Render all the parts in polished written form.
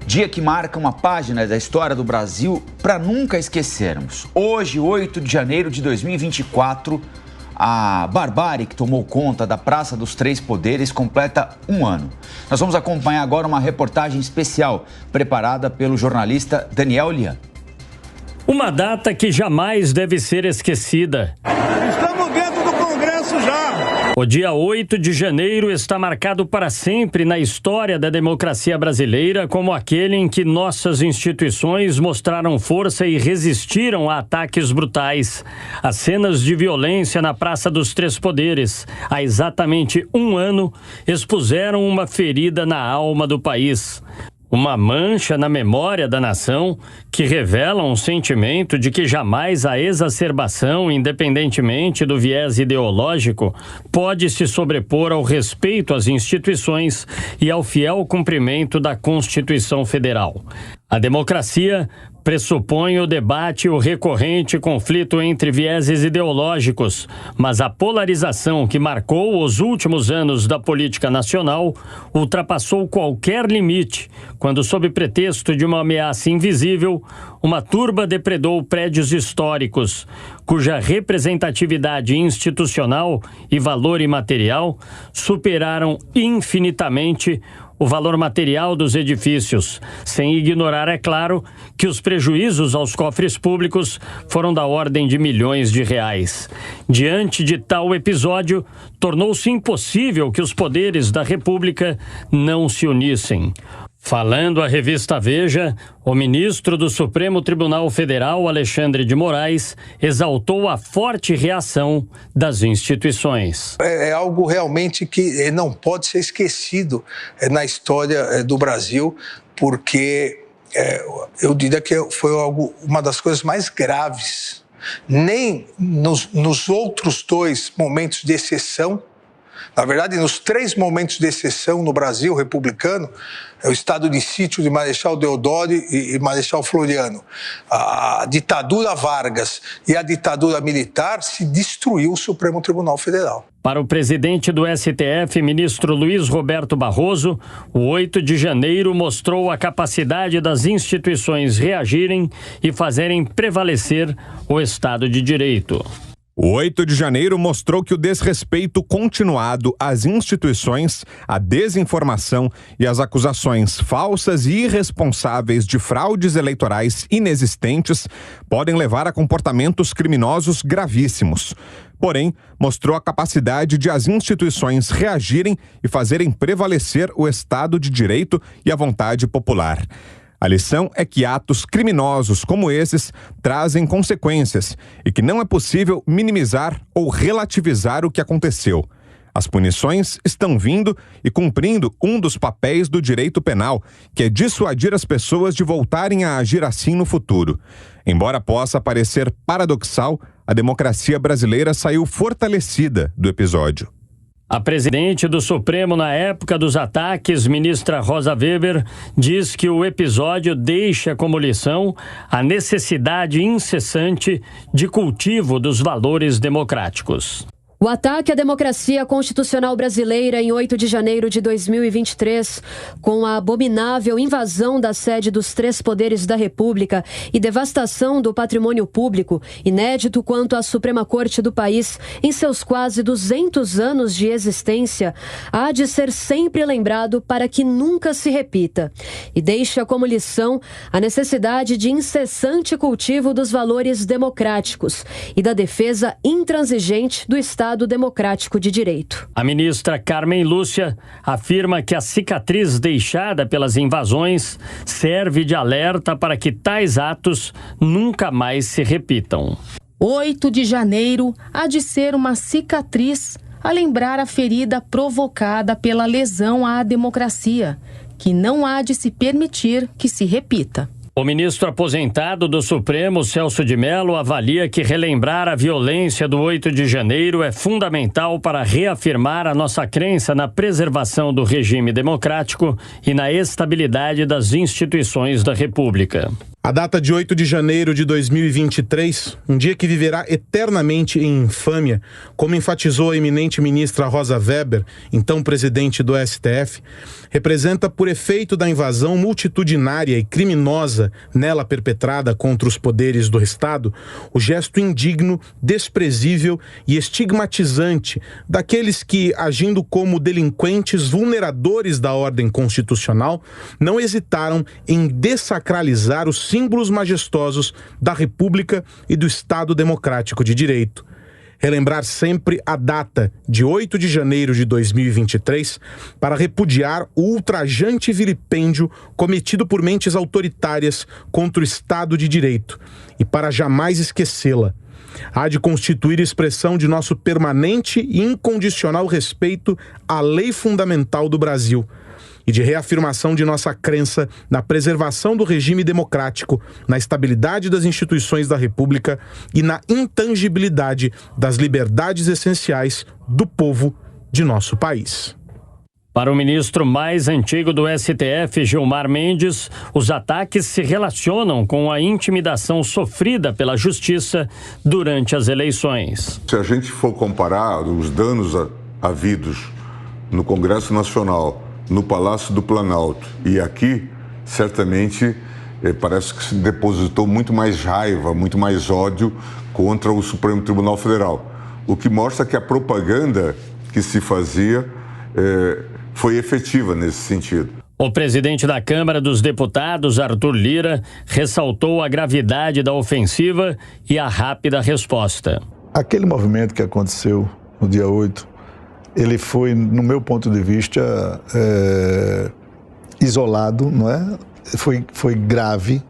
Dia que marca uma página da história do Brasil para nunca esquecermos. Hoje, 8 de janeiro de 2024, a barbárie que tomou conta da Praça dos Três Poderes completa um ano. Nós vamos acompanhar agora uma reportagem especial preparada pelo jornalista Daniel Lian. Uma data que jamais deve ser esquecida. Estamos dentro do Congresso já. O dia 8 de janeiro está marcado para sempre na história da democracia brasileira como aquele em que nossas instituições mostraram força e resistiram a ataques brutais. As cenas de violência na Praça dos Três Poderes, há exatamente um ano, expuseram uma ferida na alma do país. Uma mancha na memória da nação que revela um sentimento de que jamais a exacerbação, independentemente do viés ideológico, pode se sobrepor ao respeito às instituições e ao fiel cumprimento da Constituição Federal. A democracia pressupõe o debate e o recorrente conflito entre vieses ideológicos, mas a polarização que marcou os últimos anos da política nacional ultrapassou qualquer limite, quando, sob pretexto de uma ameaça invisível, uma turba depredou prédios históricos, cuja representatividade institucional e valor imaterial superaram infinitamente o valor material dos edifícios, sem ignorar, é claro, que os prejuízos aos cofres públicos foram da ordem de milhões de reais. Diante de tal episódio, tornou-se impossível que os poderes da República não se unissem. Falando à revista Veja, o ministro do Supremo Tribunal Federal, Alexandre de Moraes, exaltou a forte reação das instituições. É algo realmente que não pode ser esquecido na história do Brasil, porque eu diria que foi uma das coisas mais graves. Nem nos outros dois momentos de exceção, na verdade, nos três momentos de exceção no Brasil republicano, o estado de sítio de Marechal Deodoro e Marechal Floriano, a ditadura Vargas e a ditadura militar, se destruiu o Supremo Tribunal Federal. Para o presidente do STF, ministro Luiz Roberto Barroso, o 8 de janeiro mostrou a capacidade das instituições reagirem e fazerem prevalecer o Estado de Direito. O 8 de janeiro mostrou que o desrespeito continuado às instituições, a desinformação e as acusações falsas e irresponsáveis de fraudes eleitorais inexistentes podem levar a comportamentos criminosos gravíssimos. Porém, mostrou a capacidade de as instituições reagirem e fazerem prevalecer o Estado de Direito e a vontade popular. A lição é que atos criminosos como esses trazem consequências e que não é possível minimizar ou relativizar o que aconteceu. As punições estão vindo e cumprindo um dos papéis do direito penal, que é dissuadir as pessoas de voltarem a agir assim no futuro. Embora possa parecer paradoxal, a democracia brasileira saiu fortalecida do episódio. A presidente do Supremo na época dos ataques, ministra Rosa Weber, diz que o episódio deixa como lição a necessidade incessante de cultivo dos valores democráticos. O ataque à democracia constitucional brasileira em 8 de janeiro de 2023, com a abominável invasão da sede dos três poderes da República e devastação do patrimônio público, inédito quanto à Suprema Corte do país em seus quase 200 anos de existência, há de ser sempre lembrado para que nunca se repita. E deixa como lição a necessidade de incessante cultivo dos valores democráticos e da defesa intransigente do Estado democrático de direito. A ministra Carmen Lúcia afirma que a cicatriz deixada pelas invasões serve de alerta para que tais atos nunca mais se repitam. 8 de janeiro há de ser uma cicatriz a lembrar a ferida provocada pela lesão à democracia, que não há de se permitir que se repita. O ministro aposentado do Supremo, Celso de Mello, avalia que relembrar a violência do 8 de janeiro é fundamental para reafirmar a nossa crença na preservação do regime democrático e na estabilidade das instituições da República. A data de 8 de janeiro de 2023, um dia que viverá eternamente em infâmia, como enfatizou a eminente ministra Rosa Weber, então presidente do STF, representa, por efeito da invasão multitudinária e criminosa nela perpetrada contra os poderes do Estado, o gesto indigno, desprezível e estigmatizante daqueles que, agindo como delinquentes vulneradores da ordem constitucional, não hesitaram em dessacralizar os símbolos majestosos da República e do Estado Democrático de Direito. Relembrar sempre a data de 8 de janeiro de 2023 para repudiar o ultrajante vilipêndio cometido por mentes autoritárias contra o Estado de Direito e para jamais esquecê-la. Há de constituir expressão de nosso permanente e incondicional respeito à lei fundamental do Brasil e de reafirmação de nossa crença na preservação do regime democrático, na estabilidade das instituições da República e na intangibilidade das liberdades essenciais do povo de nosso país. Para o ministro mais antigo do STF, Gilmar Mendes, os ataques se relacionam com a intimidação sofrida pela Justiça durante as eleições. Se a gente for comparar os danos havidos no Congresso Nacional, no Palácio do Planalto e aqui, certamente parece que se depositou muito mais raiva, muito mais ódio contra o Supremo Tribunal Federal. O que mostra que a propaganda que se fazia foi efetiva nesse sentido. O presidente da Câmara dos Deputados, Arthur Lira, ressaltou a gravidade da ofensiva e a rápida resposta. Aquele movimento que aconteceu no dia 8, ele foi, no meu ponto de vista, isolado, não é? Foi grave.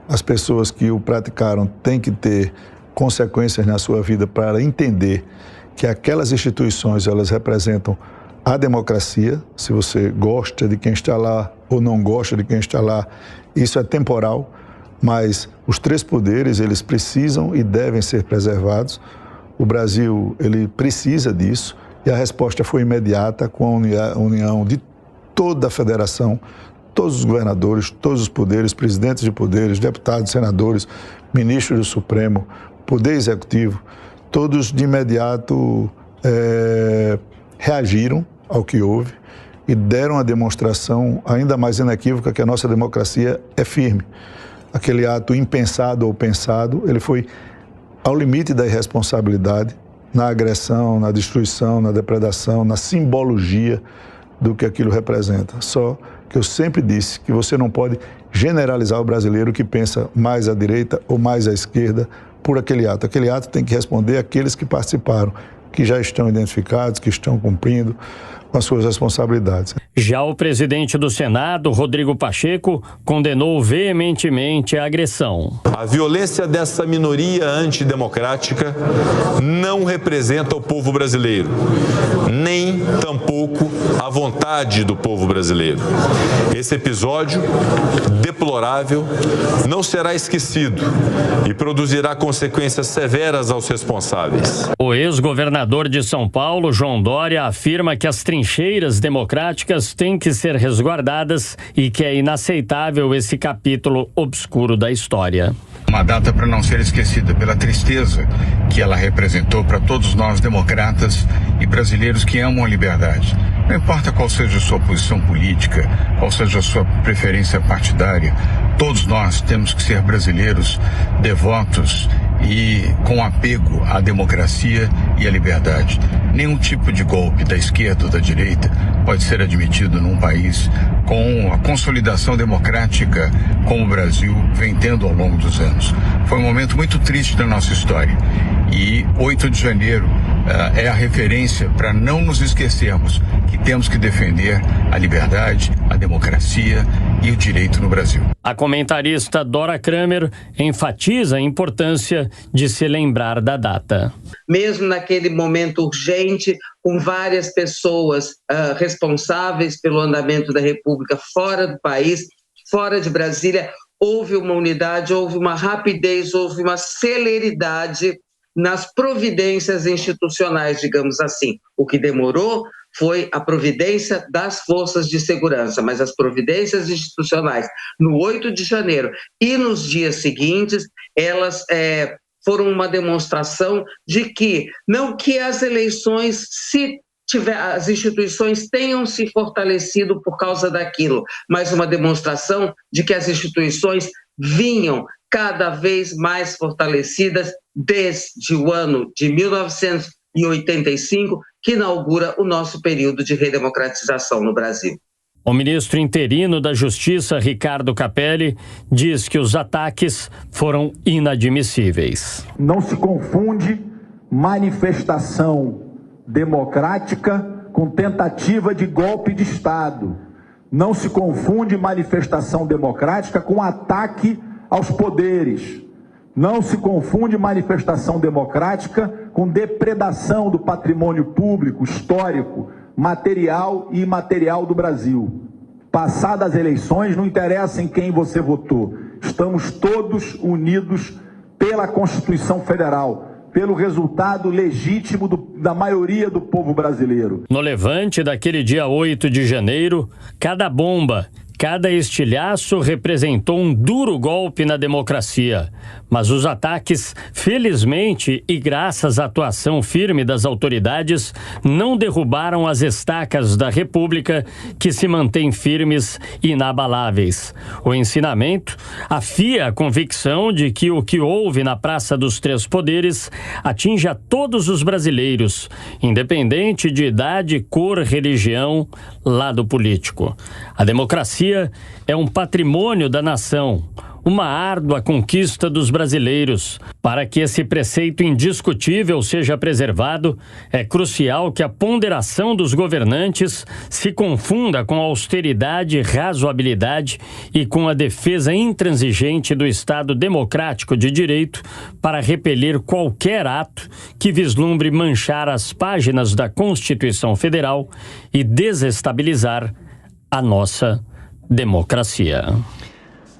As pessoas que o praticaram têm que ter consequências na sua vida para entender que aquelas instituições, elas representam a democracia. Se você gosta de quem está lá ou não gosta de quem está lá, isso é temporal, mas os três poderes, eles precisam e devem ser preservados. O Brasil, ele precisa disso. E a resposta foi imediata, com a união de toda a federação, todos os governadores, todos os poderes, presidentes de poderes, deputados, senadores, ministros do Supremo, Poder Executivo, todos de imediato reagiram ao que houve e deram a demonstração ainda mais inequívoca que a nossa democracia é firme. Aquele ato impensado ou pensado, ele foi ao limite da irresponsabilidade, na agressão, na destruição, na depredação, na simbologia do que aquilo representa. Só que eu sempre disse que você não pode generalizar o brasileiro que pensa mais à direita ou mais à esquerda por aquele ato. Aquele ato tem que responder àqueles que participaram, que já estão identificados, que estão cumprindo com as suas responsabilidades. Já o presidente do Senado, Rodrigo Pacheco, condenou veementemente a agressão. A violência dessa minoria antidemocrática não representa o povo brasileiro, nem tampouco a vontade do povo brasileiro. Esse episódio deplorável não será esquecido e produzirá consequências severas aos responsáveis. O ex-governador de São Paulo, João Dória, afirma que as trincheiras democráticas têm que ser resguardadas e que é inaceitável esse capítulo obscuro da história. Uma data para não ser esquecida pela tristeza que ela representou para todos nós democratas e brasileiros que amam a liberdade. Não importa qual seja a sua posição política, qual seja a sua preferência partidária, todos nós temos que ser brasileiros devotos e com apego à democracia e à liberdade. Nenhum tipo de golpe da esquerda ou da direita pode ser admitido num país com a consolidação democrática como o Brasil vem tendo ao longo dos anos. Foi um momento muito triste da nossa história e 8 de janeiro é a referência para não nos esquecermos que temos que defender a liberdade, a democracia e o direito no Brasil. A comentarista Dora Kramer enfatiza a importância de se lembrar da data. Mesmo naquele momento urgente, com várias pessoas responsáveis pelo andamento da República fora do país, fora de Brasília, houve uma unidade, houve uma rapidez, houve uma celeridade nas providências institucionais, digamos assim. O que demorou foi a providência das forças de segurança, mas as providências institucionais no 8 de janeiro e nos dias seguintes, elas foram uma demonstração de que, não que as eleições as instituições tenham se fortalecido por causa daquilo, mas uma demonstração de que as instituições vinham cada vez mais fortalecidas desde o ano de 1985, que inaugura o nosso período de redemocratização no Brasil. O ministro interino da Justiça, Ricardo Capelli, diz que os ataques foram inadmissíveis. Não se confunde manifestação democrática com tentativa de golpe de Estado. Não se confunde manifestação democrática com ataque aos poderes. Não se confunde manifestação democrática com depredação do patrimônio público, histórico, material e imaterial do Brasil. Passadas as eleições, não interessa em quem você votou. Estamos todos unidos pela Constituição Federal, pelo resultado legítimo da maioria do povo brasileiro. No levante daquele dia 8 de janeiro, cada bomba, cada estilhaço representou um duro golpe na democracia. Mas os ataques, felizmente e graças à atuação firme das autoridades, não derrubaram as estacas da República, que se mantêm firmes e inabaláveis. O ensinamento afia a convicção de que o que houve na Praça dos Três Poderes atinge a todos os brasileiros, independente de idade, cor, religião, lado político. A democracia é um patrimônio da nação, uma árdua conquista dos brasileiros. Para que esse preceito indiscutível seja preservado, é crucial que a ponderação dos governantes se confunda com a austeridade e razoabilidade e com a defesa intransigente do Estado democrático de direito para repelir qualquer ato que vislumbre manchar as páginas da Constituição Federal e desestabilizar a nossa democracia.